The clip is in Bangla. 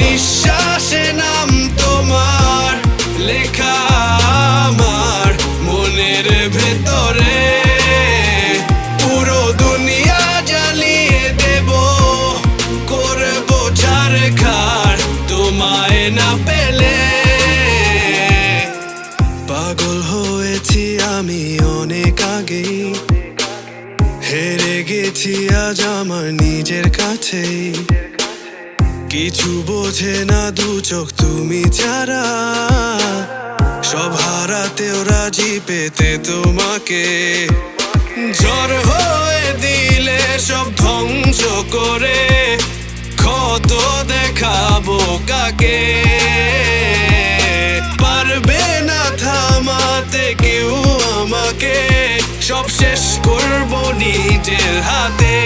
নিঃশ্বাসে নাম তোমার লেখা আমার মনের ভেতরে। পুরো দুনিয়া জ্বালিয়ে দেব, করবো ছারখার তোমায় না পেলে। পাগল হয়েছি আমি অনেক আগেই, হেরে গেছি আজ আমার নিজের কাছেই। কিছু বোঝে না দু চোখ তুমি ছাড়া, সব হারাতেও রাজি পেতে তোমাকে। ঝড় হয়ে দিলে সব ধ্বংস করে ক্ষত দেখাবো কাকে। পারবে না থামাতে কেউ আমাকে, সব শেষ করবো নিজের হাতে।